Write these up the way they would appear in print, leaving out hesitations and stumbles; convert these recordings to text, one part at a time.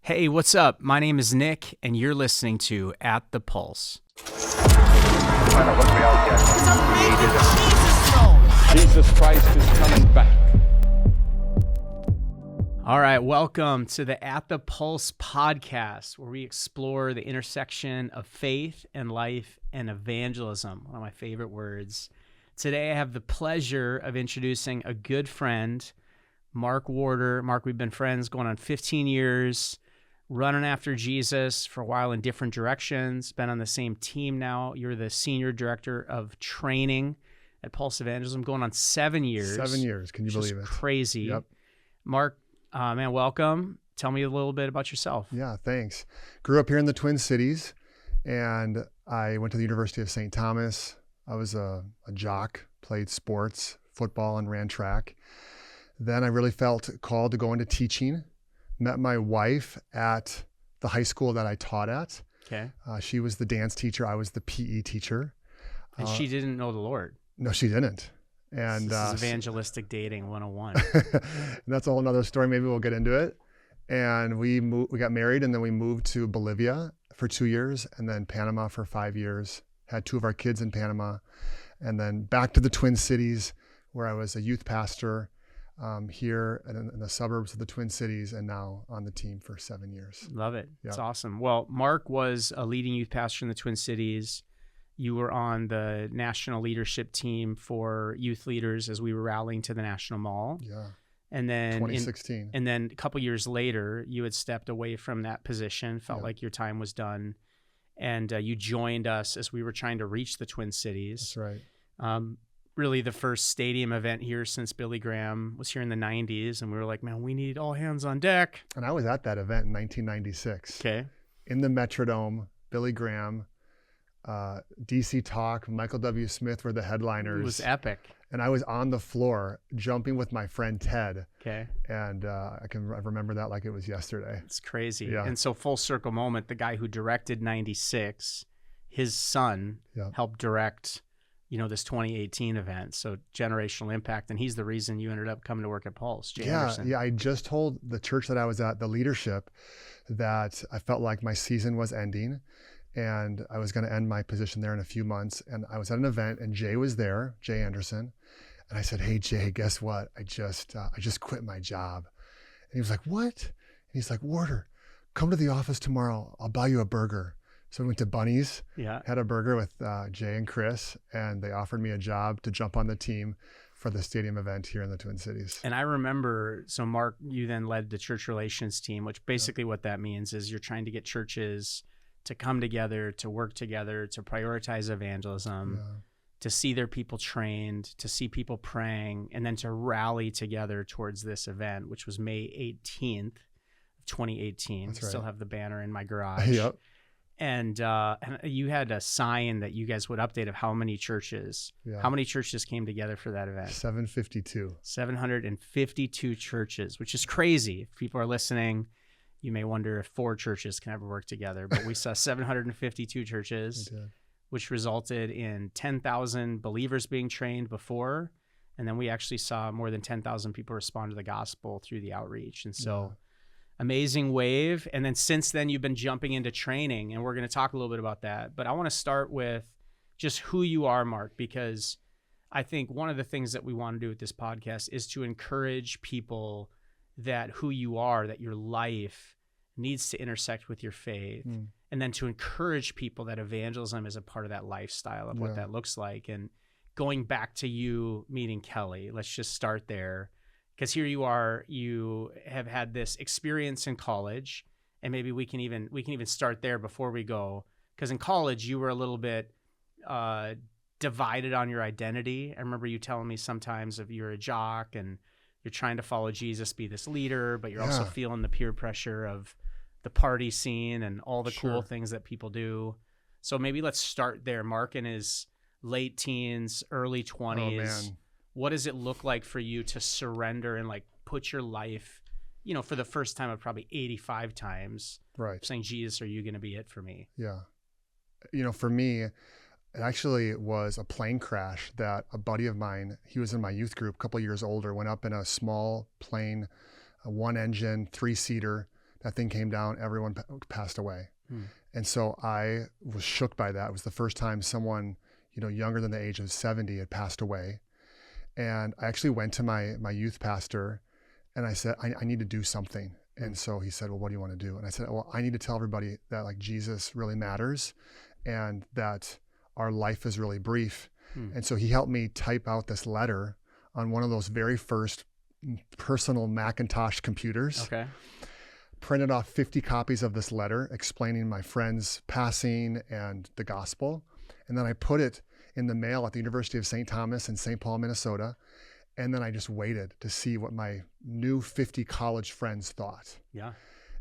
Hey, what's up? My name is Nick, and you're listening to At the Pulse. Jesus Christ is coming back. All right, welcome to the At the Pulse podcast, where we explore the intersection of faith and life and evangelism, one of my favorite words. Today, I have the pleasure of introducing a good friend, Mark Warder. Mark, we've been friends going on 15 years, running after Jesus for a while in different directions, been on the same team now. You're the senior director of training at Pulse Evangelism, going on 7 years. 7 years, can you believe it? Crazy. Yep. Mark, man, welcome. Tell me a little bit about yourself. Yeah, thanks. Grew up here in the Twin Cities, and I went to the University of St. Thomas. I was a jock, played sports, football, and ran track. Then I really felt called to go into teaching. Met my wife at the high school that I taught at. Okay. She was the dance teacher. I was the PE teacher. And she didn't know the Lord. No, she didn't. And this is evangelistic dating 101. That's a whole nother story. Maybe we'll get into it. And we got married, and then we moved to Bolivia for 2 years, and then Panama for 5 years. Had 2 of our kids in Panama, and then back to the Twin Cities, where I was a youth pastor here in the suburbs of the Twin Cities, and now on the team for 7 years. Love it. Yeah. It's awesome. Well, Mark was a leading youth pastor in the Twin Cities. You were on the national leadership team for youth leaders as we were rallying to the National Mall. Yeah. And then 2016. and then a couple years later, you had stepped away from that position, felt like your time was done. And you joined us as we were trying to reach the Twin Cities. That's right. Really the first stadium event here since Billy Graham was here in the 90s. And we were like, man, we need all hands on deck. And I was at that event in 1996. Okay. In the Metrodome, Billy Graham, DC Talk, Michael W. Smith were the headliners. It was epic. And I was on the floor jumping with my friend Ted. Okay. And I remember that like it was yesterday. It's crazy. Yeah. And so full circle moment, the guy who directed 96, his son helped direct, this 2018 event. So generational impact. And he's the reason you ended up coming to work at Pulse, Jay Anderson. Yeah. I just told the church that I was at, the leadership, that I felt like my season was ending. And I was going to end my position there in a few months. And I was at an event, and Jay was there, Jay Anderson. And I said, hey, Jay, guess what? I just quit my job. And he was like, what? And he's like, Warder, come to the office tomorrow. I'll buy you a burger. So we went to Bunny's, had a burger with Jay and Chris, and they offered me a job to jump on the team for the stadium event here in the Twin Cities. And I remember, so Mark, you then led the church relations team, which basically what that means is you're trying to get churches to come together, to work together, to prioritize evangelism, to see their people trained, to see people praying, and then to rally together towards this event, which was May 18th of 2018. That's right. Still have the banner in my garage. Yep. And you had a sign that you guys would update of how many churches came together for that event. 752. 752 churches, which is crazy. If people are listening, you may wonder if 4 churches can ever work together, but we saw 752 churches, which resulted in 10,000 believers being trained before. And then we actually saw more than 10,000 people respond to the gospel through the outreach. And so amazing wave. And then since then, you've been jumping into training, and we're going to talk a little bit about that. But I want to start with just who you are, Mark, because I think one of the things that we want to do with this podcast is to encourage people that who you are, that your life needs to intersect with your faith, and then to encourage people that evangelism is a part of that lifestyle of what that looks like. And going back to you meeting Kelly, let's just start there, because here you are, you have had this experience in college, and maybe we can even start there before we go, because in college you were a little bit divided on your identity. I remember you telling me sometimes if you're a jock and you're trying to follow Jesus, be this leader, but you're also feeling the peer pressure of the party scene and all the cool things that people do. So maybe let's start there. Mark in his late teens, early 20s. Oh, man. What does it look like for you to surrender and like put your life, for the first time of probably 85 times, saying, Jesus, are you going to be it for me? Yeah. For me, it actually was a plane crash that a buddy of mine, he was in my youth group, a couple of years older, went up in a small plane, a 1-engine, 3-seater, that thing came down, everyone passed away. Hmm. And so I was shook by that. It was the first time someone, younger than the age of 70 had passed away. And I actually went to my youth pastor and I said, I need to do something. And so he said, well, what do you want to do? And I said, well, I need to tell everybody that like Jesus really matters and that our life is really brief. And so he helped me type out this letter on one of those very first personal Macintosh computers. Okay. Printed off 50 copies of this letter explaining my friend's passing and the gospel. And then I put it in the mail at the University of St. Thomas in St. Paul, Minnesota. And then I just waited to see what my new 50 college friends thought. Yeah.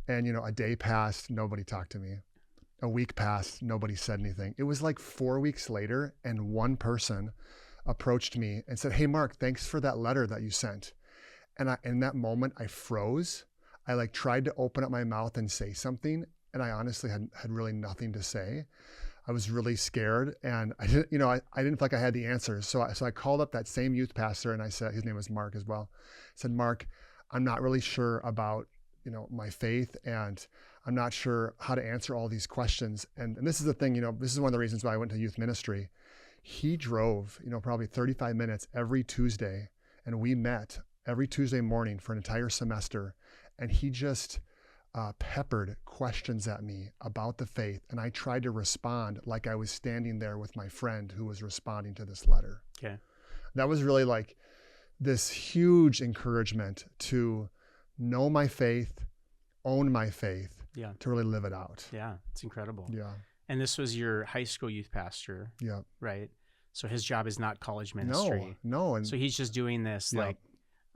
And, a day passed, nobody talked to me. A week passed, nobody said anything. It was like 4 weeks later, and one person approached me and said, hey, Mark, thanks for that letter that you sent. And in that moment, I froze. I like tried to open up my mouth and say something, and I honestly had really nothing to say. I was really scared, and I didn't feel like I had the answers. So I called up that same youth pastor, and I said, his name was Mark as well. I said, Mark, I'm not really sure about my faith, and I'm not sure how to answer all these questions. And this is the thing, this is one of the reasons why I went to youth ministry. He drove, probably 35 minutes every Tuesday, and we met every Tuesday morning for an entire semester. And he just peppered questions at me about the faith. And I tried to respond like I was standing there with my friend who was responding to this letter. Okay. That was really like this huge encouragement to know my faith, own my faith, to really live it out. Yeah, it's incredible. Yeah. And this was your high school youth pastor. Yeah. Right. So his job is not college ministry. No. And so he's just doing this like,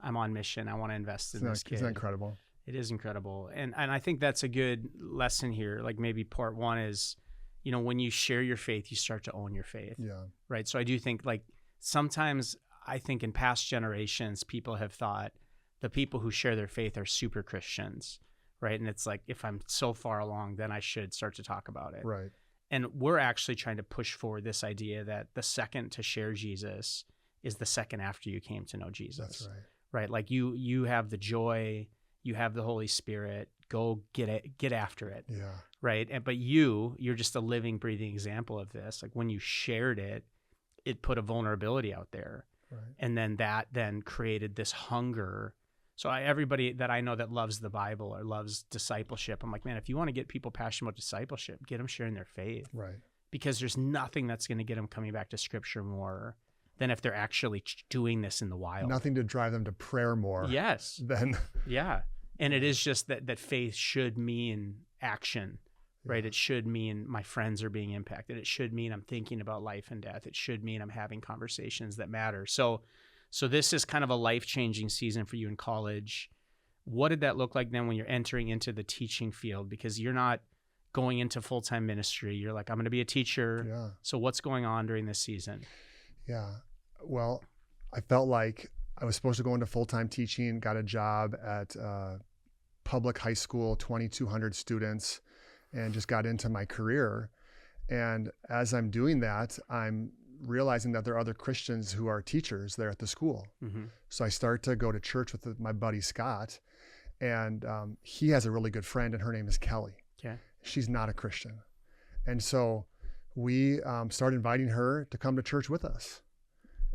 I'm on mission. I want to invest in this kid. Isn't that incredible? It is incredible. And I think that's a good lesson here. Like maybe part one is, when you share your faith, you start to own your faith. Yeah. Right. So I do think like sometimes I think in past generations, people have thought the people who share their faith are super Christians. Right. And it's like, if I'm so far along, then I should start to talk about it. Right. And we're actually trying to push forward this idea that the second to share Jesus is the second after you came to know Jesus. That's right. Right. Like you have the joy, you have the Holy Spirit, go get after it. Yeah. Right. But you're just a living, breathing example of this. Like when you shared it, it put a vulnerability out there. Right. And then that created this hunger. So everybody that I know that loves the Bible or loves discipleship, I'm like, man, if you want to get people passionate about discipleship, get them sharing their faith. Right. Because there's nothing that's going to get them coming back to Scripture more than if they're actually doing this in the wild. Nothing to drive them to prayer more. Yes. Yeah. And it is just that faith should mean action, right? It should mean my friends are being impacted. It should mean I'm thinking about life and death. It should mean I'm having conversations that matter. So this is kind of a life-changing season for you in college. What did that look like then when you're entering into the teaching field? Because you're not going into full-time ministry. You're like, I'm going to be a teacher. Yeah. So what's going on during this season? Yeah. Well, I felt like I was supposed to go into full-time teaching, got a job at public high school, 2,200 students, and just got into my career. And as I'm doing that, I'm realizing that there are other Christians who are teachers there at the school. Mm-hmm. So I start to go to church with my buddy Scott, and he has a really good friend, and her name is Kelly. Okay. She's not a Christian. And so we started inviting her to come to church with us.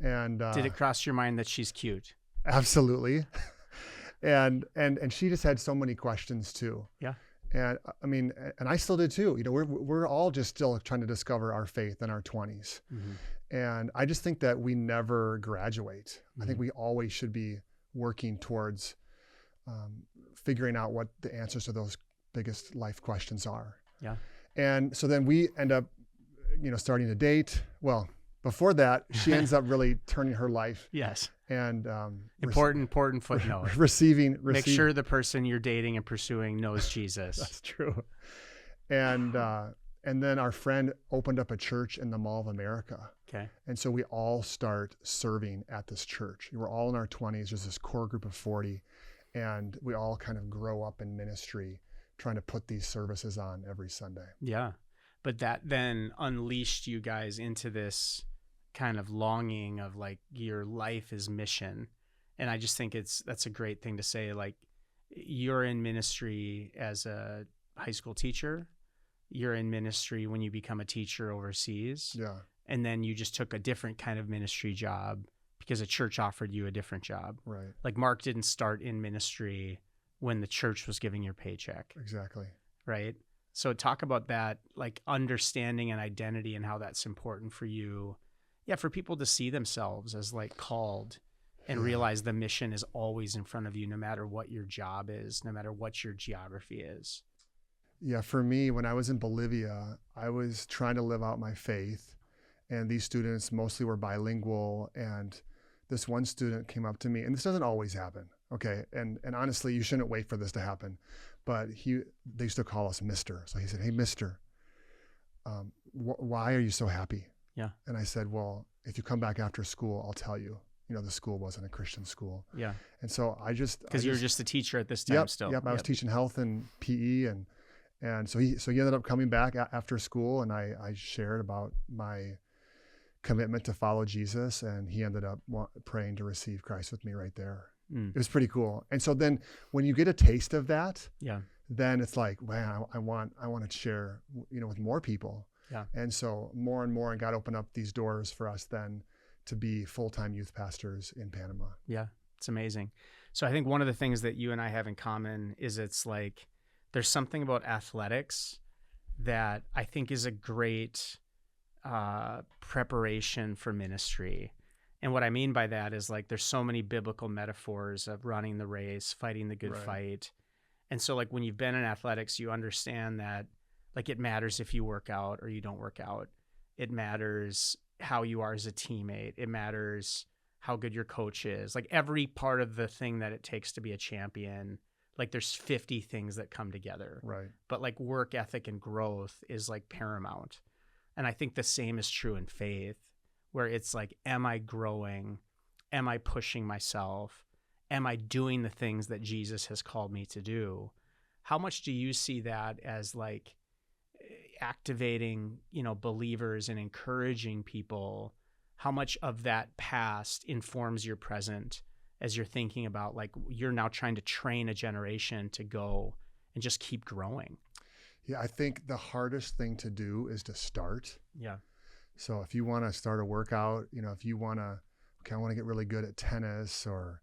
And did it cross your mind that she's cute? Absolutely. and she just had so many questions too. Yeah. And I mean, and I still did too. We're all just still trying to discover our faith in our 20s. Mm-hmm. And I just think that we never graduate. I think we always should be working towards figuring out what the answers to those biggest life questions are. Yeah. And so then we end up, starting to date. Well, before that, she ends up really turning her life. Yes. And important footnote. Receiving. Make sure the person you're dating and pursuing knows Jesus. That's true. And then our friend opened up a church in the Mall of America. Okay. And so we all start serving at this church. We're all in our 20s. There's this core group of 40, and we all kind of grow up in ministry, trying to put these services on every Sunday. Yeah. But that then unleashed you guys into this kind of longing of like your life is mission. And I just think that's a great thing to say. Like you're in ministry as a high school teacher. You're in ministry when you become a teacher overseas. Yeah. And then you just took a different kind of ministry job because a church offered you a different job. Right. Like Mark didn't start in ministry when the church was giving your paycheck. Exactly. Right. So talk about that, like understanding and identity and how that's important for you. Yeah. For people to see themselves as like called and realize the mission is always in front of you, no matter what your job is, no matter what your geography is. Yeah. For me, when I was in Bolivia, I was trying to live out my faith, and these students mostly were bilingual. And this one student came up to me, and this doesn't always happen. Okay. And honestly, you shouldn't wait for this to happen, but they used to call us Mr. So he said, "Hey, Mr., why are you so happy?" Yeah. And I said, "Well, if you come back after school, I'll tell you." You know, the school wasn't a Christian school. Yeah. And so because you were just a teacher at this time still. Yep. I was teaching health and PE, and so he ended up coming back after school, and I shared about my commitment to follow Jesus, and he ended up praying to receive Christ with me right there. It was pretty cool. And so then when you get a taste of that, then it's like, man, I want to share, with more people. Yeah. And so more and more, and God opened up these doors for us then to be full-time youth pastors in Panama. Yeah. It's amazing. So I think one of the things that you and I have in common is it's like, there's something about athletics that I think is a great preparation for ministry. And what I mean by that is like, there's so many biblical metaphors of running the race, fighting the good fight. And so like when you've been in athletics, you understand that like it matters if you work out or you don't work out. It matters how you are as a teammate. It matters how good your coach is. Like every part of the thing that it takes to be a champion, like there's 50 things that come together. Right. But like work ethic and growth is like paramount. And I think the same is true in faith, where it's like, am I growing? Am I pushing myself? Am I doing the things that Jesus has called me to do? How much do you see that as like activating, believers and encouraging people? How much of that past informs your present as you're thinking about like, you're now trying to train a generation to go and just keep growing? Yeah, I think the hardest thing to do is to start. Yeah. So if you want to start a workout, if you want to, I want to get really good at tennis, or,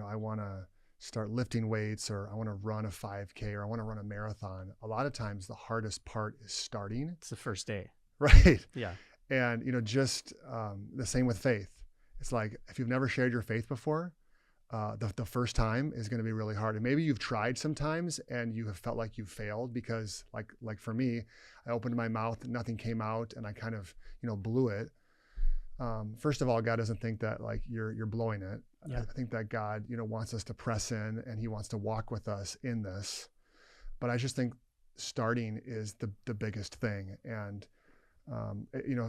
I want to start lifting weights, or I want to run a 5K, or I want to run a marathon. A lot of times the hardest part is starting. It's the first day. Right. Yeah. And, just the same with faith. It's like, if you've never shared your faith before, the first time is going to be really hard. And maybe you've tried sometimes and you have felt like you failed because like for me, I opened my mouth, nothing came out, and I kind of, blew it. First of all, God doesn't think that like you're blowing it. Yeah. I think that God, wants us to press in, and he wants to walk with us in this. But I just think starting is the biggest thing. And,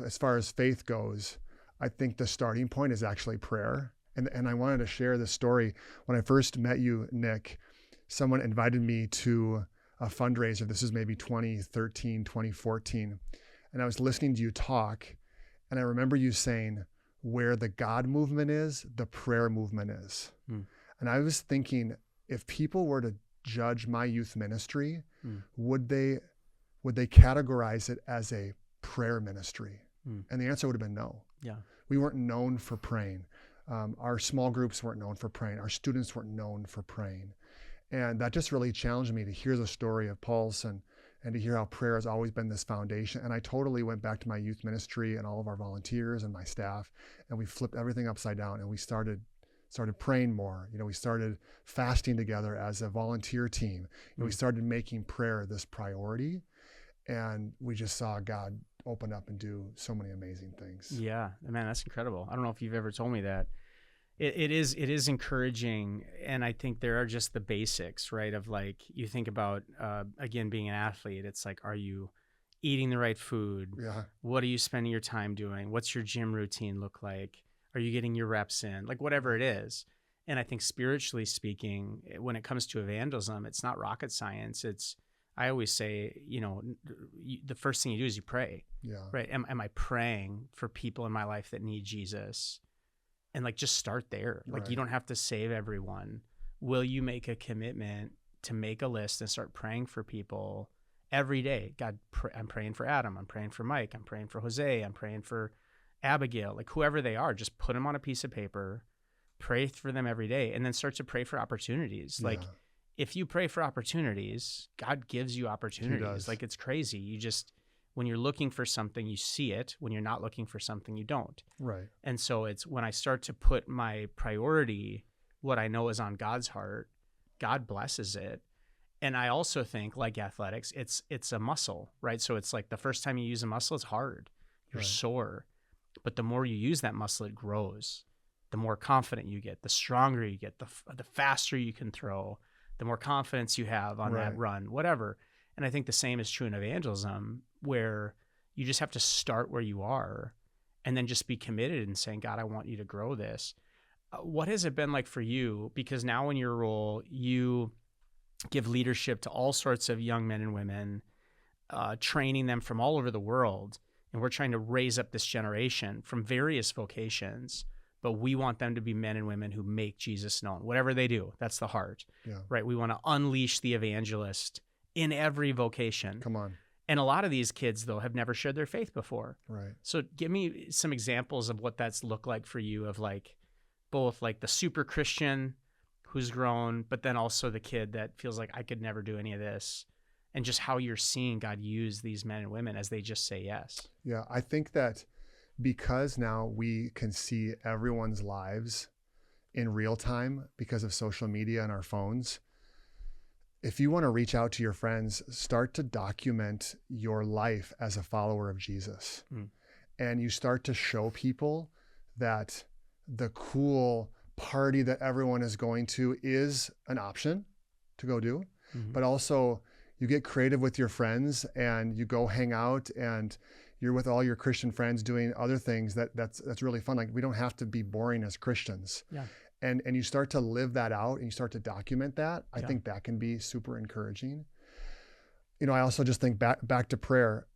as far as faith goes, I think the starting point is actually prayer. And I wanted to share this story. When I first met you, Nick, someone invited me to a fundraiser. This is maybe 2013, 2014. And I was listening to you talk, and I remember you saying, where the God movement is, the prayer movement is. And I was thinking, if people were to judge my youth ministry, would they categorize it as a prayer ministry? And the answer would have been no. Yeah. We weren't known for praying. Our small groups weren't known for praying. Our students weren't known for praying. And that just really challenged me to hear the story of Pulse and to hear how prayer has always been this foundation. And I totally went back to my youth ministry and all of our volunteers and my staff, and we flipped everything upside down, and we started praying more. We started fasting together as a volunteer team. We started making prayer this priority, and we just saw God open up and do so many amazing things. Yeah, man, that's incredible. I don't know if you've ever told me that. It is encouraging, and I think there are just the basics, right? Of like, you think about again being an athlete. It's like, are you eating the right food? Yeah. What are you spending your time doing? What's your gym routine look like? Are you getting your reps in? Like whatever it is. And I think spiritually speaking, when it comes to evangelism, it's not rocket science. I always say, the first thing you do is you pray. Yeah. Right. Am I praying for people in my life that need Jesus? And like, just start there. Like, Right. You don't have to save everyone, will you make a commitment to make a list and start praying for people every day? God, I'm praying for Adam. I'm praying for Mike. I'm praying for Jose. I'm praying for Abigail, like whoever they are, just put them on a piece of paper, pray for them every day, and then start to pray for opportunities. Like if you pray for opportunities, God gives you opportunities. Like it's crazy. You just, when you're looking for something, you see it. When you're not looking for something, you don't. Right. And so it's when I start to put my priority, what I know is on God's heart, God blesses it. And I also think, like athletics, it's a muscle, right? So it's like the first time you use a muscle, it's hard. You're sore. But the more you use that muscle, it grows. The more confident you get, the stronger you get, the faster you can throw, the more confidence you have on that run, whatever. And I think the same is true in evangelism, where you just have to start where you are and then just be committed and saying, God, I want you to grow this. What has it been like for you? Because now in your role, you give leadership to all sorts of young men and women, training them from all over the world. And we're trying to raise up this generation from various vocations, but we want them to be men and women who make Jesus known, whatever they do. That's the heart, right? We want to unleash the evangelist in every vocation. Come on. And a lot of these kids, though, have never shared their faith before. Right. So give me some examples of what that's looked like for you, of like both like the super Christian who's grown, but then also the kid that feels like I could never do any of this, and just how you're seeing God use these men and women as they just say yes. Yeah, I think that because now we can see everyone's lives in real time because of social media and our phones, if you want to reach out to your friends, start to document your life as a follower of Jesus. And you start to show people that the cool party that everyone is going to is an option to go do, but also you get creative with your friends and you go hang out and you're with all your Christian friends doing other things that's really fun. Like we don't have to be boring as Christians. Yeah. And you start to live that out and you start to document that. I think that can be super encouraging. You know, I also just think back to prayer.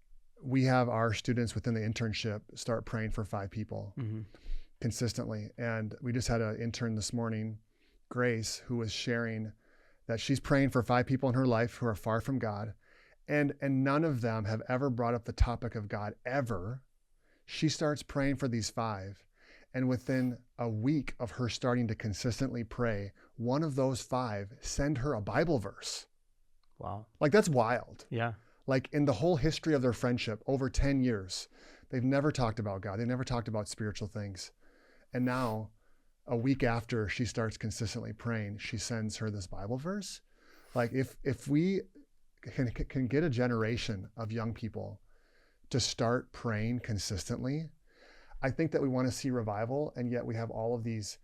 We have our students within the internship start praying for 5 people consistently. And we just had an intern this morning, Grace, who was sharing that she's praying for 5 people in her life who are far from God. And none of them have ever brought up the topic of God ever. She starts praying for these 5. And within a week of her starting to consistently pray, one of those 5 send her a Bible verse. Wow. Like that's wild. Yeah. Like in the whole history of their friendship, over 10 years, they've never talked about God. They never talked about spiritual things. And now, a week after she starts consistently praying, she sends her this Bible verse. Like if we can get a generation of young people to start praying consistently, I think that we want to see revival, and yet we have all of these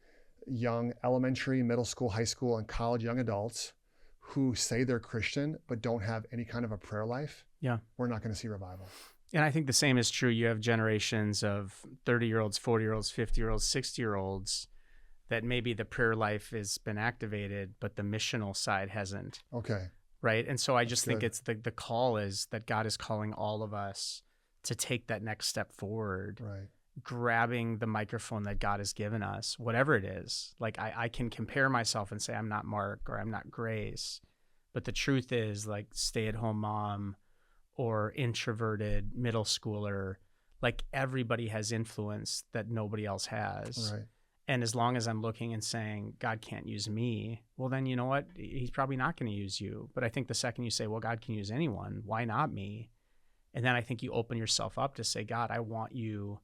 young elementary, middle school, high school, and college young adults who say they're Christian but don't have any kind of a prayer life. Yeah. We're not going to see revival. And I think the same is true. You have generations of 30-year-olds, 40-year-olds, 50-year-olds, 60-year-olds that maybe the prayer life has been activated, but the missional side hasn't. Okay. Right. And so I just think it's the call is that God is calling all of us to take that next step forward. Right. Grabbing the microphone that God has given us, whatever it is. Like I can compare myself and say I'm not Mark or I'm not Grace, but the truth is, like, stay-at-home mom or introverted middle schooler, like everybody has influence that nobody else has. Right. And as long as I'm looking and saying God can't use me, well then you know what, he's probably not going to use you. But I think the second you say, well, God can use anyone, why not me? And then I think you open yourself up to say, God, I want you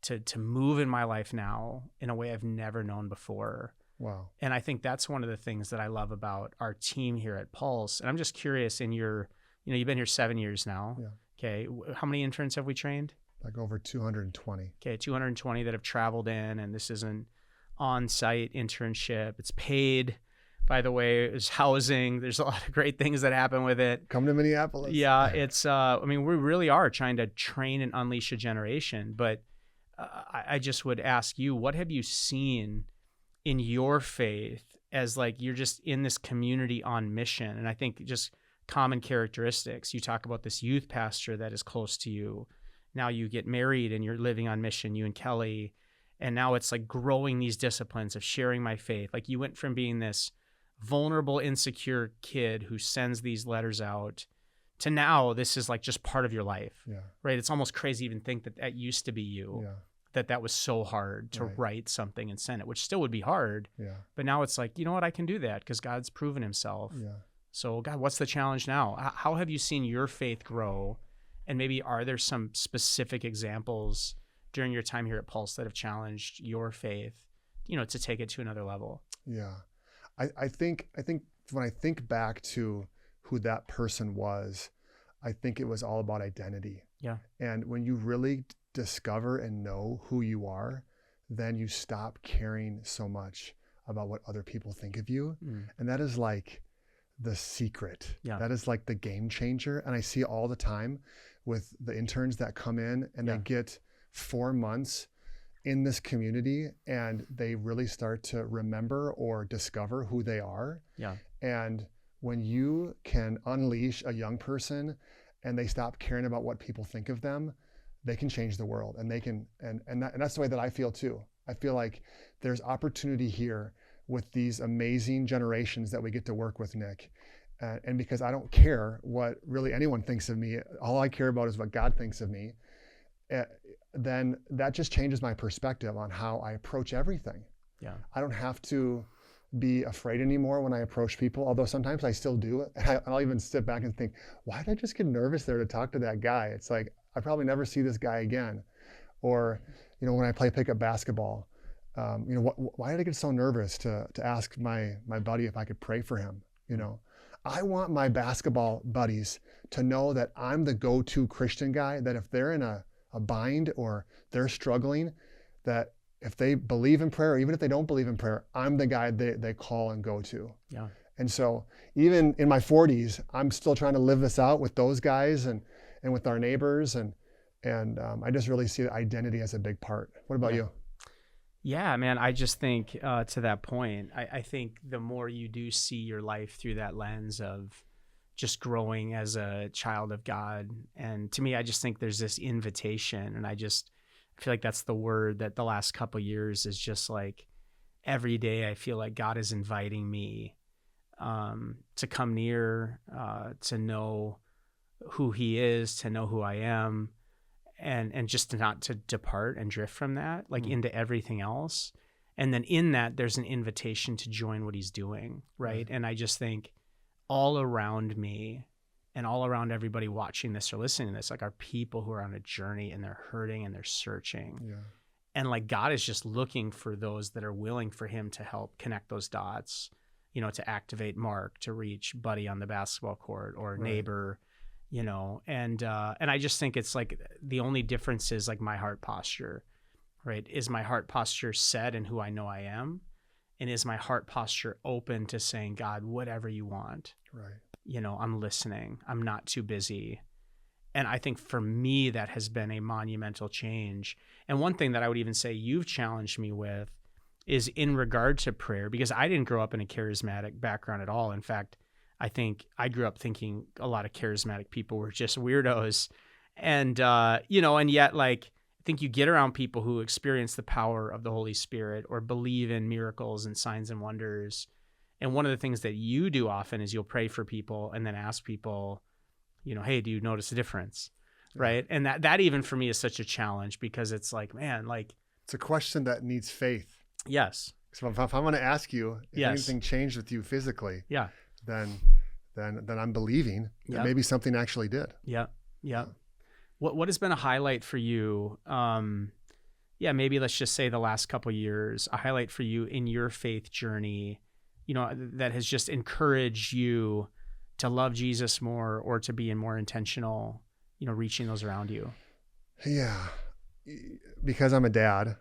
to move in my life now in a way I've never known before. Wow. And I think that's one of the things that I love about our team here at Pulse. And I'm just curious, in your, you've been here 7 years now. Yeah. Okay. How many interns have we trained? Like over 220. Okay. 220 that have traveled in, and this is an on-site internship. It's paid, by the way. There's housing. There's a lot of great things that happen with it. Come to Minneapolis. Yeah. It's, we really are trying to train and unleash a generation, but I just would ask you, what have you seen in your faith as like you're just in this community on mission? And I think just common characteristics. You talk about this youth pastor that is close to you. Now you get married and you're living on mission, you and Kelly. And now it's like growing these disciplines of sharing my faith. Like you went from being this vulnerable, insecure kid who sends these letters out to now this is like just part of your life, Yeah. right? It's almost crazy to even think that that used to be you, Yeah. that was so hard to Right. write something and send it, which still would be hard. Yeah. But now it's like, you know what? I can do that because God's proven himself. Yeah. So God, what's the challenge now? How have you seen your faith grow? And maybe are there some specific examples during your time here at Pulse that have challenged your faith, to take it to another level? Yeah. I think when I think back to who that person was, I think it was all about identity. Yeah. And when you really discover and know who you are, then you stop caring so much about what other people think of you. And that is like the secret. Yeah. That is like the game changer. And I see all the time with the interns that come in and they get 4 months in this community and they really start to remember or discover who they are. Yeah. And when you can unleash a young person and they stop caring about what people think of them, they can change the world. And they can, and that's the way that I feel too. I feel like there's opportunity here with these amazing generations that we get to work with, Nick. And because I don't care what really anyone thinks of me, all I care about is what God thinks of me, then that just changes my perspective on how I approach everything. Yeah. I don't have to be afraid anymore when I approach people, although sometimes I still do. I'll even sit back and think, why did I just get nervous there to talk to that guy? It's like, I probably never see this guy again. Or, when I play pickup basketball, why did I get so nervous to ask my buddy if I could pray for him? I want my basketball buddies to know that I'm the go-to Christian guy, that if they're in a bind or they're struggling, that if they believe in prayer, or even if they don't believe in prayer, I'm the guy they call and go to. Yeah. And so even in my 40s, I'm still trying to live this out with those guys and with our neighbors. And I just really see identity as a big part. What about you? Yeah, man, I just think to that point, I think the more you do see your life through that lens of just growing as a child of God. And to me, I just think there's this invitation. And I feel like that's the word that the last couple of years is just like every day I feel like God is inviting me to come near, to know who he is, to know who I am, and just not to depart and drift from that, like into everything else. And then in that, there's an invitation to join what he's doing, right? And I just think all around me and all around everybody watching this or listening to this, like, are people who are on a journey and they're hurting and they're searching. Yeah. And like God is just looking for those that are willing for him to help connect those dots, to activate Mark, to reach Buddy on the basketball court, or neighbor, and I just think it's like the only difference is like my heart posture, right? Is my heart posture set in who I know I am? And is my heart posture open to saying, God, whatever you want, Right. I'm listening. I'm not too busy. And I think for me, that has been a monumental change. And one thing that I would even say you've challenged me with is in regard to prayer, because I didn't grow up in a charismatic background at all. In fact, I think I grew up thinking a lot of charismatic people were just weirdos. And, and yet, like, I think you get around people who experience the power of the Holy Spirit or believe in miracles and signs and wonders. And one of the things that you do often is you'll pray for people and then ask people, hey, do you notice a difference? Right. And that even for me is such a challenge, because it's like, man, like, it's a question that needs faith. Yes. So if I'm going to ask you if Yes. anything changed with you physically, Yeah. then I'm believing that Yep. maybe something actually did. Yeah. Yeah. What has been a highlight for you? Maybe let's just say the last couple of years, a highlight for you in your faith journey, that has just encouraged you to love Jesus more, or to be more intentional, reaching those around you. Yeah. Because I'm a dad,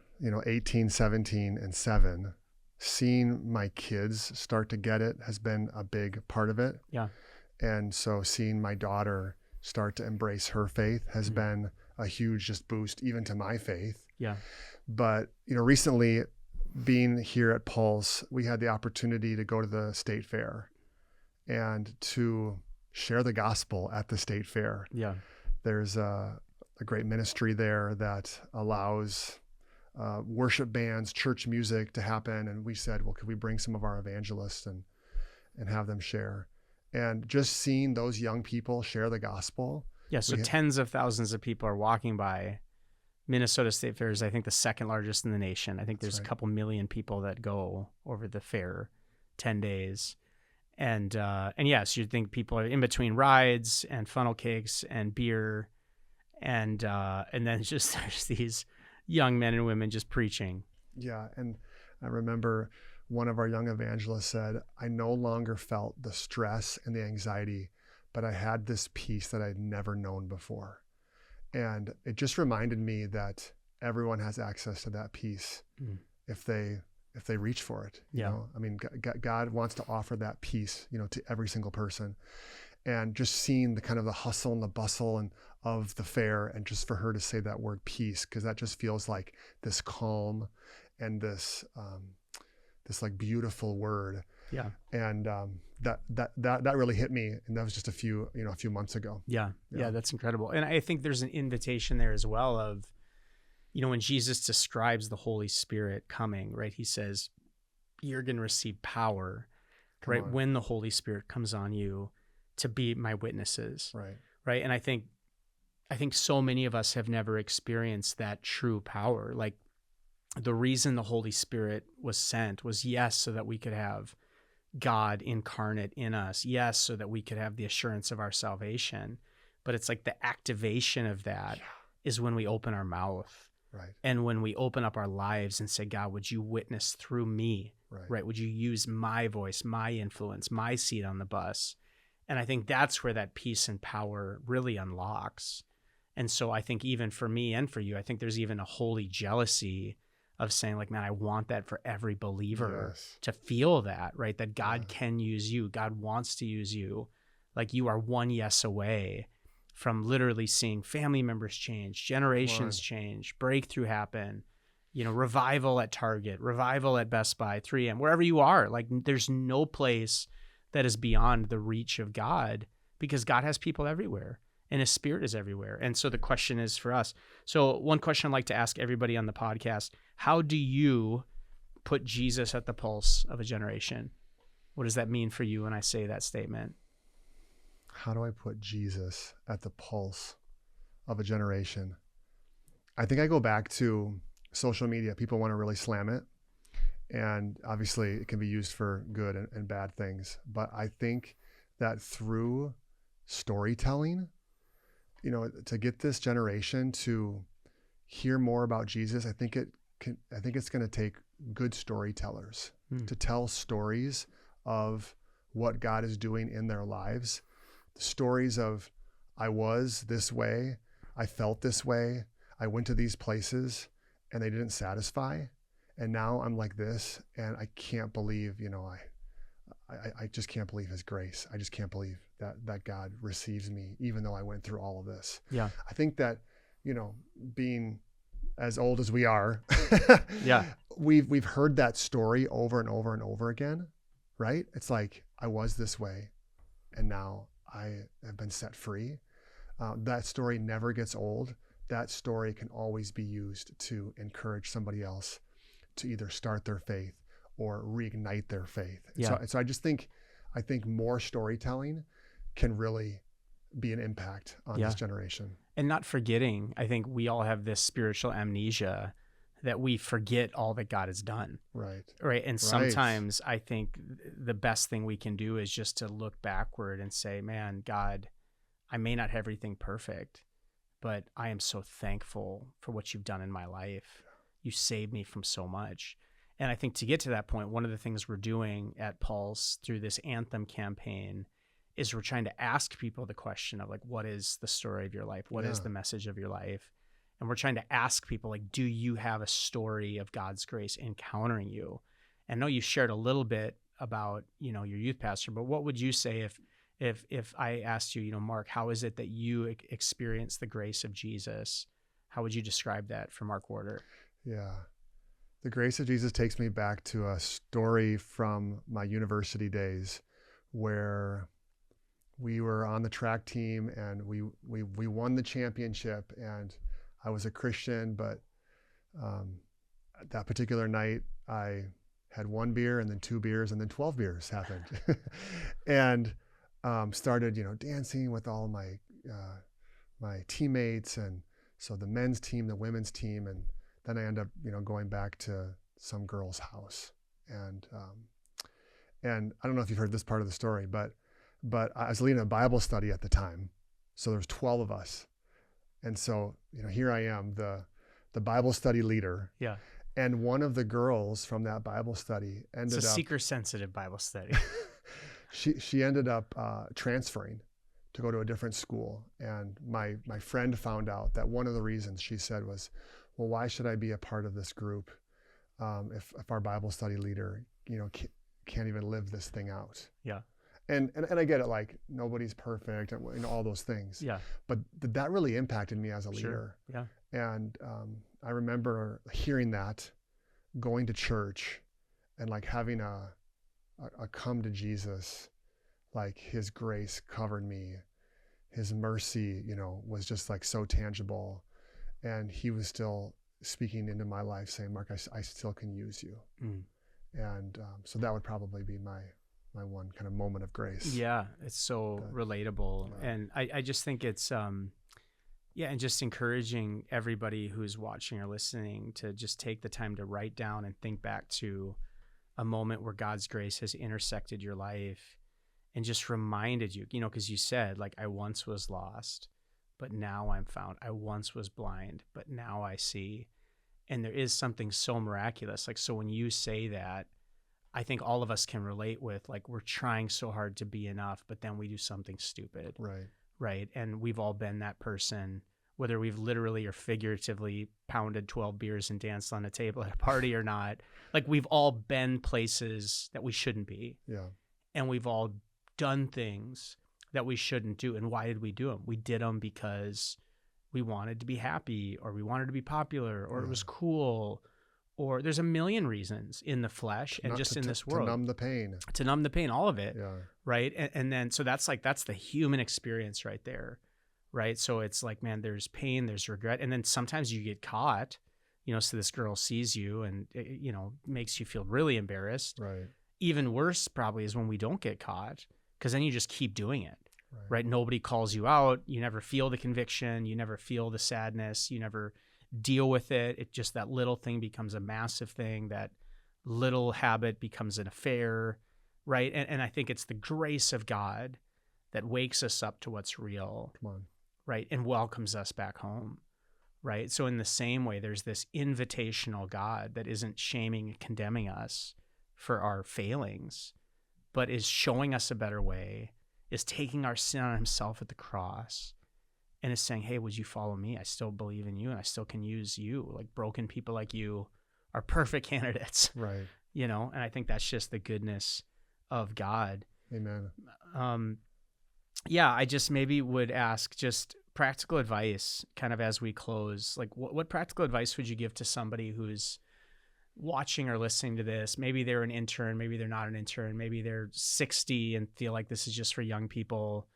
18, 17, and 7, seeing my kids start to get it has been a big part of it. Yeah. And so seeing my daughter start to embrace her faith has been a huge just boost even to my faith. Yeah. But, recently being here at Pulse, we had the opportunity to go to the state fair and to share the gospel at the state fair. Yeah. There's a great ministry there that allows worship bands, church music to happen. And we said, well, could we bring some of our evangelists? And and have them share. And just seeing those young people share the gospel. Yeah, so tens of thousands of people are walking by. Minnesota State Fair is, I think, the second largest in the nation. I think there's a couple million people that go over the fair, 10 days. And yes, you'd think people are in between rides and funnel cakes and beer. And then just there's these young men and women just preaching. Yeah. And I remember one of our young evangelists said, I no longer felt the stress and the anxiety, but I had this peace that I'd never known before. And it just reminded me that everyone has access to that peace if they reach for it. You know? I mean, God wants to offer that peace, to every single person. And just seeing the kind of the hustle and the bustle and of the fair, and just for her to say that word peace, because that just feels like this calm and this like beautiful word. Yeah. And that really hit me, and that was just a few months ago. Yeah, that's incredible. And I think there's an invitation there as well of, when Jesus describes the Holy Spirit coming, right? He says, you're going to receive power, right? When the Holy Spirit comes on you to be my witnesses. Right. Right. And I think so many of us have never experienced that true power. Like, the reason the Holy Spirit was sent was, yes, so that we could have God incarnate in us. Yes, so that we could have the assurance of our salvation. But it's like the activation of that is when we open our mouth. Right. And when we open up our lives and say, God, would you witness through me? Right. Would you use my voice, my influence, my seat on the bus? And I think that's where that peace and power really unlocks. And so I think even for me and for you, I think there's even a holy jealousy of saying, like, man, I want that for every believer to feel that, right? That God can use you. God wants to use you. Like, you are one yes away from literally seeing family members change, generations change, breakthrough happen, revival at Target, revival at Best Buy, 3M, wherever you are. Like, there's no place that is beyond the reach of God, because God has people everywhere. And his Spirit is everywhere. And so the question is for us. So one question I'd like to ask everybody on the podcast: how do you put Jesus at the pulse of a generation? What does that mean for you when I say that statement? How do I put Jesus at the pulse of a generation? I think I go back to social media. People want to really slam it. And obviously it can be used for good and bad things. But I think that through storytelling, to get this generation to hear more about Jesus, I think it's going to take good storytellers to tell stories of what God is doing in their lives. The stories of, I was this way, I felt this way, I went to these places and they didn't satisfy, and now I'm like this, and I can't believe, I just can't believe his grace. I just can't believe that God receives me, even though I went through all of this. Yeah. I think that, being as old as we are, we've heard that story over and over and over again, right? It's like, I was this way, and now I have been set free. That story never gets old. That story can always be used to encourage somebody else to either start their faith or reignite their faith. Yeah. So I think more storytelling can really be an impact on this generation. And not forgetting, I think we all have this spiritual amnesia that we forget all that God has done. Right. And sometimes I think the best thing we can do is just to look backward and say, man, God, I may not have everything perfect, but I am so thankful for what you've done in my life. You saved me from so much. And I think to get to that point, one of the things we're doing at Pulse through this Anthem campaign is we're trying to ask people the question of, like, what is the story of your life? What is the message of your life? And we're trying to ask people, like, do you have a story of God's grace encountering you? And I know you shared a little bit about, your youth pastor, but what would you say if I asked you, Mark, how is it that you experience the grace of Jesus? How would you describe that for Mark Warder? Yeah. The grace of Jesus takes me back to a story from my university days where we were on the track team and we won the championship, and I was a Christian, but that particular night I had 1 beer and then 2 beers and then 12 beers happened. And started, dancing with all my my teammates. And so the men's team, the women's team, and then I end up, going back to some girl's house. And I don't know if you've heard this part of the story, but I was leading a Bible study at the time. So there was 12 of us. And so, here I am, the Bible study leader. Yeah. And one of the girls from that Bible study ended It's a up seeker-sensitive Bible study. she ended up transferring to go to a different school. And my friend found out that one of the reasons, she said, was, well, why should I be a part of this group if our Bible study leader, can't even live this thing out? Yeah. And I get it, like nobody's perfect and all those things. Yeah. But that really impacted me as a leader. Sure. Yeah. And I remember hearing that, going to church, and like having a come to Jesus, like his grace covered me, his mercy, was just like so tangible, and he was still speaking into my life, saying, Mark, I still can use you. Mm. And so that would probably be my one kind of moment of grace. Yeah, it's so relatable. Yeah. And I just think it's, and just encouraging everybody who's watching or listening to just take the time to write down and think back to a moment where God's grace has intersected your life and just reminded you, because you said, like, I once was lost, but now I'm found. I once was blind, but now I see. And there is something so miraculous. Like, so when you say that, I think all of us can relate with, like, we're trying so hard to be enough, but then we do something stupid. Right. And we've all been that person, whether we've literally or figuratively pounded 12 beers and danced on a table at a party or not. Like, we've all been places that we shouldn't be. Yeah. And we've all done things that we shouldn't do. And why did we do them? We did them because we wanted to be happy, or we wanted to be popular, or it was cool, or there's a million reasons in the flesh and just in this world. To numb the pain, all of it. Yeah. Right. And then, so that's the human experience right there. Right. So it's like, man, there's pain, there's regret. And then sometimes you get caught, so this girl sees you and, makes you feel really embarrassed. Right. Even worse probably is when we don't get caught, because then you just keep doing it. Right. Nobody calls you out. You never feel the conviction. You never feel the sadness. You never deal with it. It just, that little thing becomes a massive thing. That little habit becomes an affair. Right. And I think it's the grace of God that wakes us up to what's real. Come on. Right. And welcomes us back home. Right. So in the same way, there's this invitational God that isn't shaming and condemning us for our failings, but is showing us a better way, is taking our sin on himself at the cross, and is saying, hey, would you follow me? I still believe in you, and I still can use you. Like, broken people like you are perfect candidates. Right. And I think that's just the goodness of God. Amen. I just maybe would ask just practical advice kind of as we close. Like, what practical advice would you give to somebody who's watching or listening to this? Maybe they're an intern, maybe they're not an intern, maybe they're 60 and feel like this is just for young people.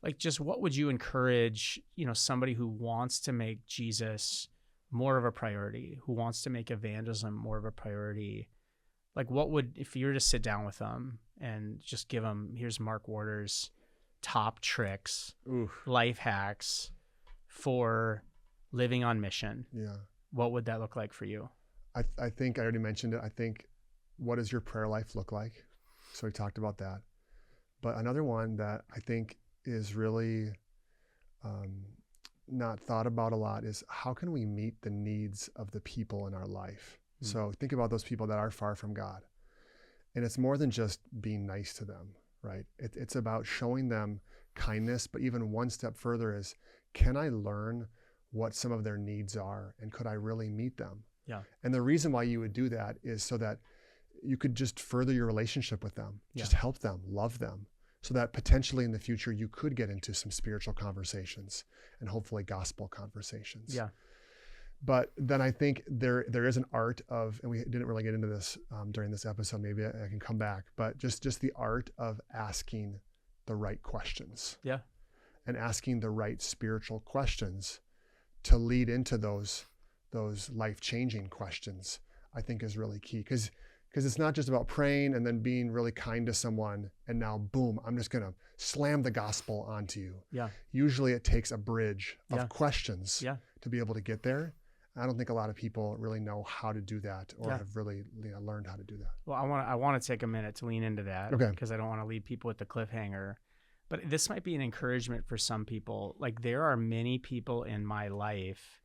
Like, just what would you encourage, somebody who wants to make Jesus more of a priority, who wants to make evangelism more of a priority? Like, what would, if you were to sit down with them and just give them, here's Mark Warder's top tricks, life hacks for living on mission. Yeah. What would that look like for you? I think I already mentioned it. I think, what does your prayer life look like? So we talked about that. But another one that I think is really not thought about a lot is, how can we meet the needs of the people in our life? So think about those people that are far from God. And it's more than just being nice to them, right? It's about showing them kindness, but even one step further is, can I learn what some of their needs are, and could I really meet them? Yeah. And the reason why you would do that is so that you could just further your relationship with them, just help them, love them, so that potentially in the future you could get into some spiritual conversations and hopefully gospel conversations. Yeah. But then I think there is an art of, and we didn't really get into this during this episode, maybe I can come back, but just the art of asking the right questions. Yeah. And asking the right spiritual questions to lead into those life-changing questions, I think is really key. Because Because it's not just about praying and then being really kind to someone and now boom, I'm just going to slam the gospel onto you. Yeah. Usually it takes a bridge of Yeah. questions Yeah. to be able to get there. I don't think a lot of people really know how to do that or Yeah. have really learned how to do that. Well, I want to take a minute to lean into that, Okay. because I don't want to leave people with the cliffhanger. But this might be an encouragement for some people. Like, there are many people in my life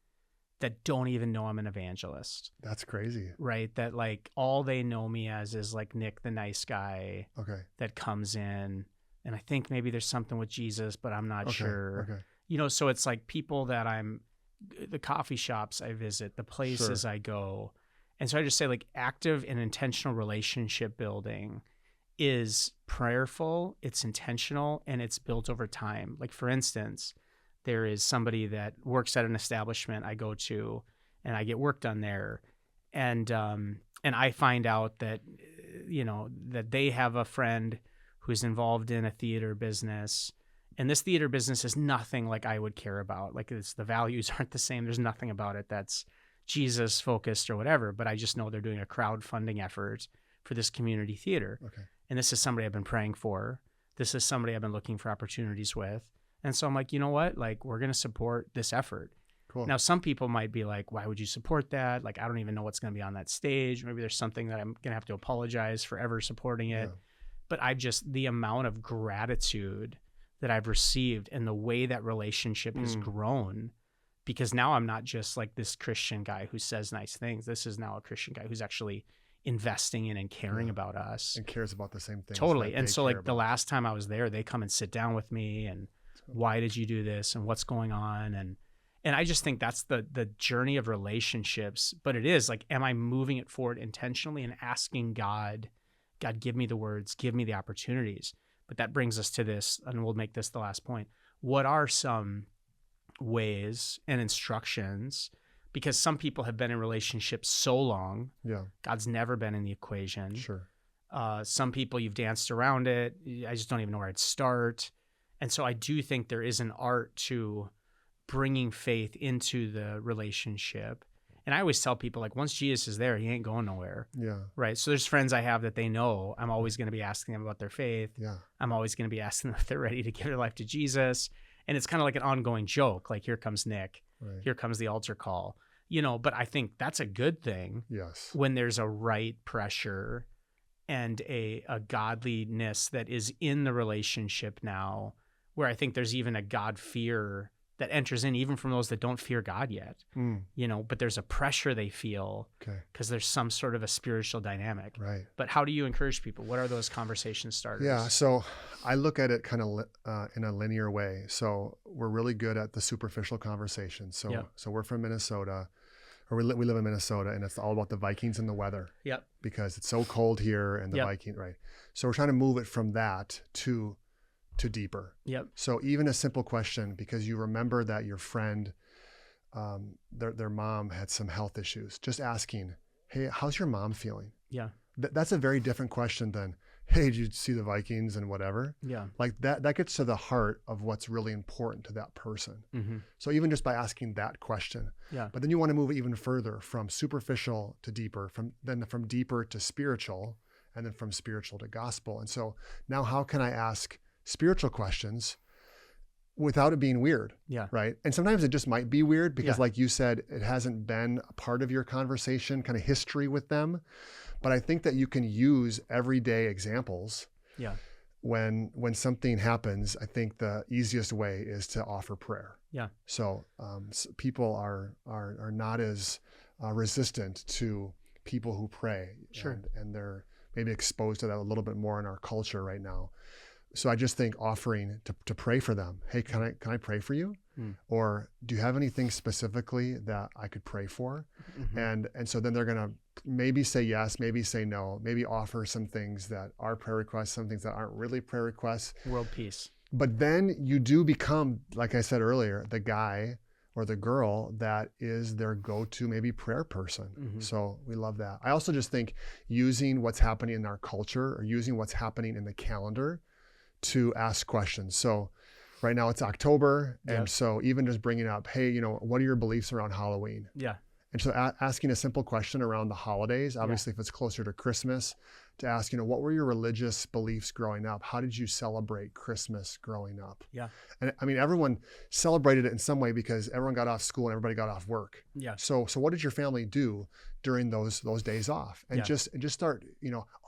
that don't even know I'm an evangelist, That's crazy. right? That like all they know me as is like Nick, the nice guy Okay. that comes in, and I think maybe there's something with Jesus, but I'm not Okay. sure. Okay. You know, so it's like people that the coffee shops I visit, the places I go. And so I just say, like, active and intentional relationship building is prayerful, it's intentional, and it's built over time. Like, for instance, there is somebody that works at an establishment I go to, and I get work done there. And I find out that, you know, that they have a friend who's involved in a theater business. And this theater business is nothing like I would care about. Like, the values aren't the same. There's nothing about it that's Jesus focused or whatever, but I just know they're doing a crowdfunding effort for this community theater. Okay. And this is somebody I've been praying for. This is somebody I've been looking for opportunities with. And so I'm like, you know what? Like, we're going to support this effort. Cool. Now, some people might be like, why would you support that? Like, I don't even know what's going to be on that stage. Maybe there's something that I'm going to have to apologize for ever supporting it. Yeah. But the amount of gratitude that I've received and the way that relationship has grown, because now I'm not just like this Christian guy who says nice things. This is now a Christian guy who's actually investing in and caring about us. And cares about the same things. Totally. that And they so care like the about. last time I was there, they come and sit down with me and why did you do this and what's going on? And I just think that's the journey of relationships. But it is like, am I moving it forward intentionally and asking God, give me the words, give me the opportunities. But that brings us to this, and we'll make this the last point. What are some ways and instructions? Because some people have been in relationships so long, Yeah. God's never been in the equation. Sure. Some people, you've danced around it. I just don't even know where I'd start. And so I do think there is an art to bringing faith into the relationship. And I always tell people, like, once Jesus is there, he ain't going nowhere, Yeah. right? So there's friends I have that they know I'm always going to be asking them about their faith. Yeah. I'm always going to be asking them if they're ready to give their life to Jesus. And it's kind of like an ongoing joke. Like, here comes Nick. Right. Here comes the altar call. You know, but I think that's a good thing Yes. when there's a right pressure and a godliness that is in the relationship now, where I think there's even a God fear that enters in even from those that don't fear God yet, you know, but there's a pressure they feel Okay. because there's some sort of a spiritual dynamic. Right. But how do you encourage people? What are those conversation starters? Yeah. So I look at it kind of in a linear way. So we're really good at the superficial conversation. So Yep. so we're from Minnesota, or we live in Minnesota, and it's all about the Vikings and the weather. Yep. Because it's so cold here, and the Yep. Viking, right? So we're trying to move it from that to deeper. Yep. So even a simple question, because you remember that your friend, their mom had some health issues, just asking, hey, how's your mom feeling? Yeah. That's a very different question than, hey, did you see the Vikings and whatever? Yeah. Like that gets to the heart of what's really important to that person. Mm-hmm. So even just by asking that question, Yeah. but then you want to move it even further from superficial to deeper, from deeper to spiritual, and then from spiritual to gospel. And so now how can I ask spiritual questions without it being weird? Yeah. Right. And sometimes it just might be weird because, Yeah. like you said, it hasn't been a part of your conversation, kind of history with them. But I think that you can use everyday examples. Yeah. When something happens, I think the easiest way is to offer prayer. Yeah. So people are not as resistant to people who pray. Sure. And they're maybe exposed to that a little bit more in our culture right now. So I just think offering to pray for them. Hey, can I pray for you? Or do you have anything specifically that I could pray for? Mm-hmm. And so then they're going to maybe say yes, maybe say no, maybe offer some things that are prayer requests, some things that aren't really prayer requests. World peace. But then you do become, like I said earlier, the guy or the girl that is their go-to maybe prayer person. Mm-hmm. So we love that. I also just think using what's happening in our culture or using what's happening in the calendar to ask questions. So right now it's October. And Yep. so even just bringing up, hey, what are your beliefs around Halloween? Yeah. And so asking a simple question around the holidays, obviously if it's closer to Christmas, to ask, what were your religious beliefs growing up? How did you celebrate Christmas growing up? Yeah. And I mean, everyone celebrated it in some way because everyone got off school and everybody got off work. Yeah. So what did your family do during those days off? And just start,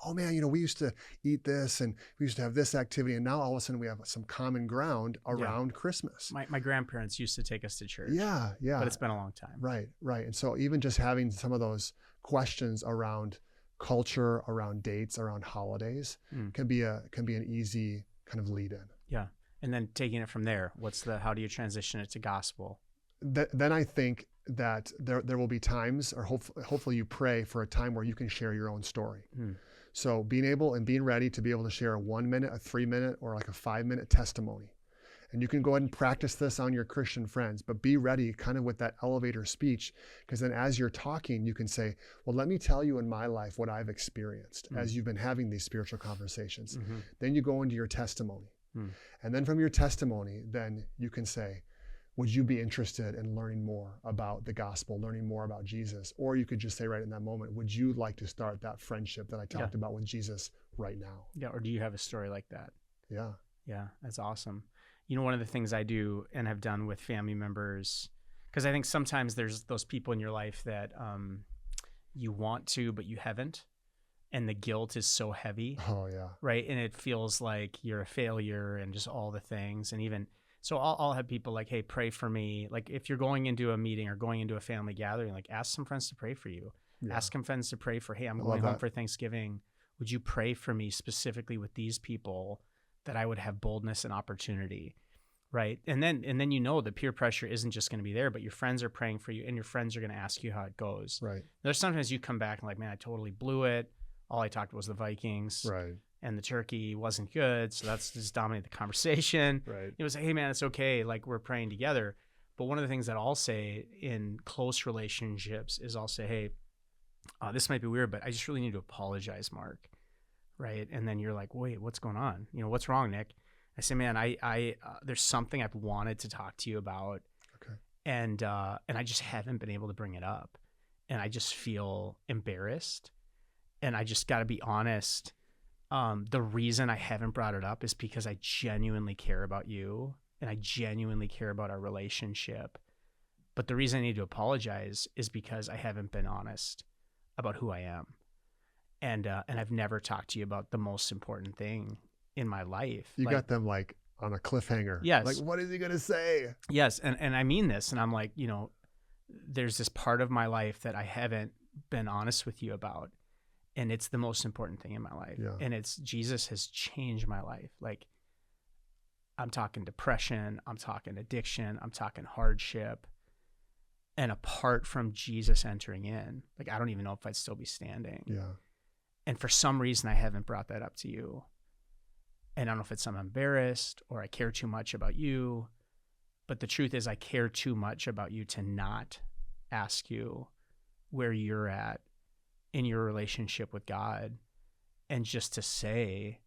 oh man, we used to eat this and we used to have this activity. And now all of a sudden we have some common ground around Christmas. My grandparents used to take us to church. Yeah. But it's been a long time. Right. And so even just having some of those questions around culture, around dates, around holidays can be an easy kind of lead in. Yeah. And then taking it from there, how do you transition it to gospel? Then I think that there will be times, or hopefully you pray for a time where you can share your own story. So being ready to be able to share a 1 minute, a 3 minute, or like a 5 minute testimony. And you can go ahead and practice this on your Christian friends, but be ready kind of with that elevator speech, because then as you're talking, you can say, well, let me tell you in my life what I've experienced as you've been having these spiritual conversations. Then you go into your testimony. And then from your testimony, then you can say, would you be interested in learning more about the gospel, learning more about Jesus? Or you could just say right in that moment, would you like to start that friendship that I talked about with Jesus right now? Yeah. Or do you have a story like that? Yeah. Yeah. That's awesome. One of the things I do and have done with family members, because I think sometimes there's those people in your life that you want to, but you haven't. And the guilt is so heavy. Oh, yeah. Right. And it feels like you're a failure and just all the things. And even so, I'll have people like, hey, pray for me. Like if you're going into a meeting or going into a family gathering, like ask some friends to pray for you. Yeah. Ask some friends to pray for, hey, I'm going home for Thanksgiving. Would you pray for me specifically with these people that I would have boldness and opportunity? Right. And then the peer pressure isn't just going to be there, but your friends are praying for you and your friends are going to ask you how it goes. Right. There's sometimes you come back and like, man, I totally blew it. All I talked was the Vikings. Right. And the turkey wasn't good. So that's just dominated the conversation. Right. It was, hey man, it's okay. Like we're praying together. But one of the things that I'll say in close relationships is I'll say, hey, this might be weird, but I just really need to apologize, Mark. Right. And then you're like, wait, what's going on? What's wrong, Nick? I say, man, I there's something I've wanted to talk to you about. Okay. And I just haven't been able to bring it up. And I just feel embarrassed. And I just got to be honest. The reason I haven't brought it up is because I genuinely care about you and I genuinely care about our relationship. But the reason I need to apologize is because I haven't been honest about who I am. And I've never talked to you about the most important thing in my life. You got them like on a cliffhanger. Yes. Like, what is he going to say? Yes. And I mean this. And I'm like, there's this part of my life that I haven't been honest with you about. And it's the most important thing in my life. Yeah. And it's Jesus has changed my life. Like I'm talking depression, I'm talking addiction, I'm talking hardship. And apart from Jesus entering in, like I don't even know if I'd still be standing. Yeah. And for some reason I haven't brought that up to you. And I don't know if it's I'm embarrassed or I care too much about you. But the truth is I care too much about you to not ask you where you're at in your relationship with God, and just to say,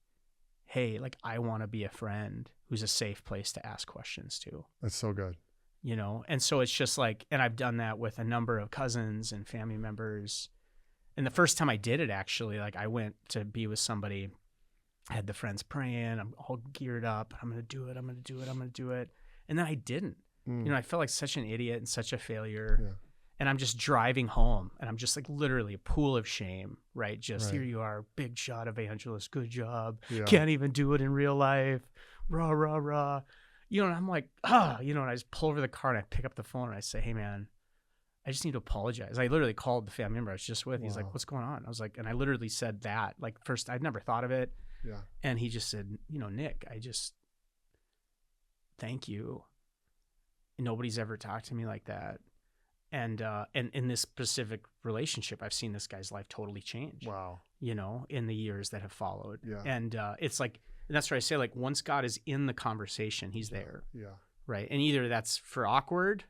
hey, like I want to be a friend who's a safe place to ask questions to. That's so good. And so it's just like, and I've done that with a number of cousins and family members. And the first time I did it, actually, like I went to be with somebody, I had the friends praying, I'm all geared up, I'm going to do it. And then I didn't. I felt like such an idiot and such a failure. Yeah. And I'm just driving home and I'm just like literally a pool of shame, right? Just here you are, big shot evangelist, good job. Yeah. Can't even do it in real life. Rah, rah, rah. And I'm like, and I just pull over the car and I pick up the phone and I say, hey man, I just need to apologize. I literally called the family member I was just with. He's like, what's going on? I was like, and I literally said that. Like first, I'd never thought of it. Yeah. And he just said, Nick, I just thank you. Nobody's ever talked to me like that. And in this specific relationship, I've seen this guy's life totally change. Wow. In the years that have followed. Yeah. And it's like, and that's what I say, like once God is in the conversation, he's there. Yeah. Right. And either that's for awkward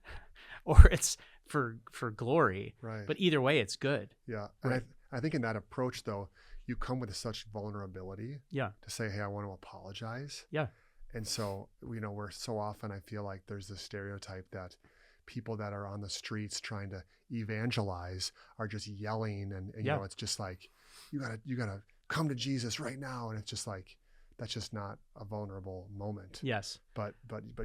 or it's for glory. Right. But either way, it's good. Yeah. Right. And I think in that approach though, you come with such vulnerability. Yeah. To say, hey, I want to apologize. Yeah. And so, we're so often, I feel like there's this stereotype that people that are on the streets trying to evangelize are just yelling and you Yeah. know, it's just like, you gotta come to Jesus right now. And it's just like, that's just not a vulnerable moment. Yes. But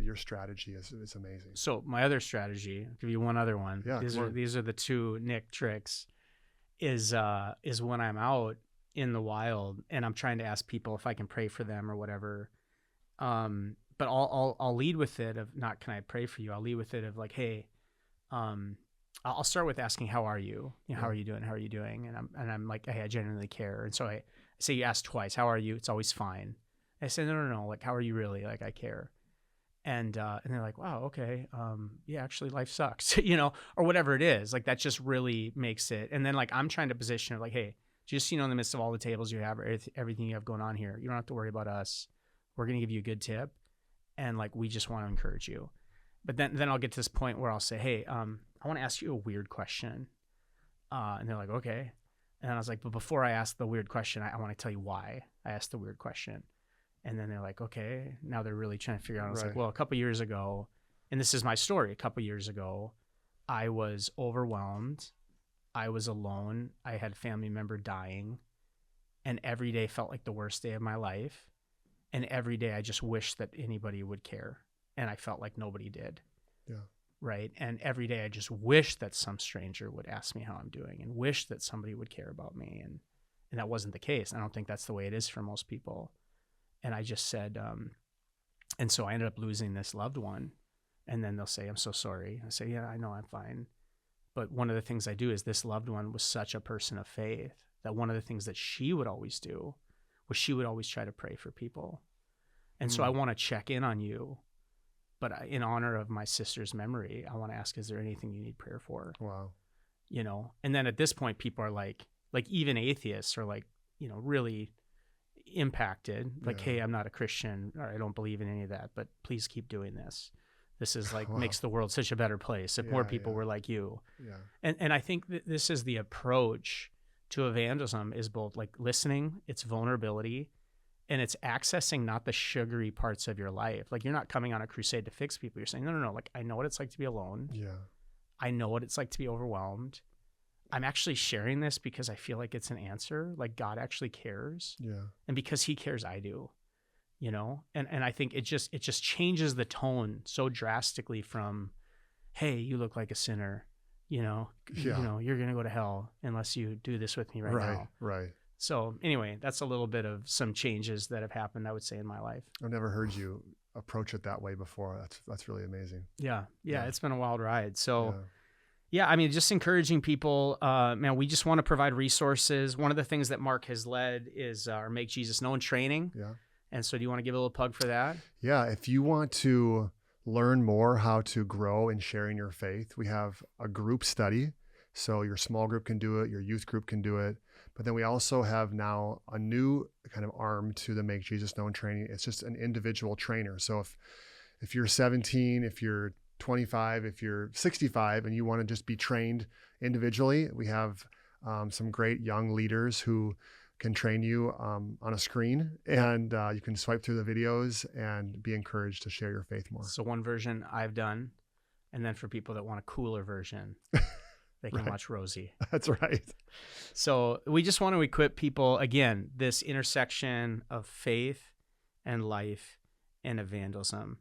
your strategy is amazing. So my other strategy, I'll give you one other one. Yeah, These are the two Nick tricks. Is when I'm out in the wild and I'm trying to ask people if I can pray for them or whatever. But I'll lead with it of not, can I pray for you? I'll lead with it of like, hey, I'll start with asking, how are you? You know, how are you doing? How are you doing? And I'm like, hey, I genuinely care. And so I say, you ask twice, how are you? It's always fine. I say, no. Like, how are you really? Like, I care. And they're like, wow, okay. Yeah, actually life sucks, you know, or whatever it is. Like, that just really makes it. And then like, I'm trying to position it like, hey, just, you know, in the midst of all the tables you have, everything you have going on here, you don't have to worry about us. We're going to give you a good tip. And like, we just want to encourage you. But then I'll get to this point where I'll say, hey, I want to ask you a weird question. And they're like, okay. And I was like, but before I ask the weird question, I want to tell you why I asked the weird question. And then they're like, okay. Now they're really trying to figure out. I was like, well, a couple years ago, and this is my story. A couple years ago, I was overwhelmed. I was alone. I had a family member dying. And every day felt like the worst day of my life. And every day I just wished that anybody would care. And I felt like nobody did. Yeah. Right. And every day I just wished that some stranger would ask me how I'm doing and wished that somebody would care about me. And that wasn't the case. I don't think that's the way it is for most people. And I just said, and so I ended up losing this loved one. And then they'll say, I'm so sorry. I say, yeah, I know, I'm fine. But one of the things I do is this loved one was such a person of faith that one of the things that she would always do was she would always try to pray for people. And so I want to check in on you. But in honor of my sister's memory, I want to ask, is there anything you need prayer for? Wow. You know, and then at this point, people are like even atheists are like, you know, really impacted. Like, hey, I'm not a Christian or I don't believe in any of that, but please keep doing this. This is like makes the world such a better place if more people were like you. Yeah. And I think that this is the approach to evangelism is both like listening, it's vulnerability, and it's accessing not the sugary parts of your life. Like, you're not coming on a crusade to fix people. You're saying, no. Like, I know what it's like to be alone. Yeah. I know what it's like to be overwhelmed. I'm actually sharing this because I feel like it's an answer. Like, God actually cares. Yeah. And because he cares, I do, you know? And I think it just changes the tone so drastically from, hey, you look like a sinner, you know, you know, you're going to go to hell unless you do this with me right now. Right. So anyway, that's a little bit of some changes that have happened, I would say, in my life. I've never heard you approach it that way before. That's really amazing. Yeah. It's been a wild ride. So yeah, I mean, just encouraging people, man, we just want to provide resources. One of the things that Mark has led is our Make Jesus Known training. Yeah. And so do you want to give a little plug for that? Yeah. If you want to learn more how to grow in sharing your faith, we have a group study. So your small group can do it, your youth group can do it. But then we also have now a new kind of arm to the Make Jesus Known training. It's just an individual trainer. So if you're 17, if you're 25, if you're 65 and you want to just be trained individually, we have some great young leaders who can train you on a screen, and you can swipe through the videos and be encouraged to share your faith more. So one version I've done, and then for people that want a cooler version, they can watch Rosie. That's right. So we just want to equip people, again, this intersection of faith and life and evangelism.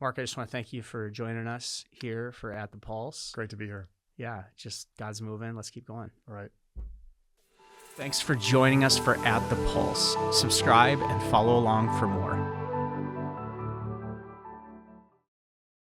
Mark, I just want to thank you for joining us here for At the Pulse. Great to be here. Yeah, just God's moving. Let's keep going. All right. Thanks for joining us for At the Pulse. Subscribe and follow along for more.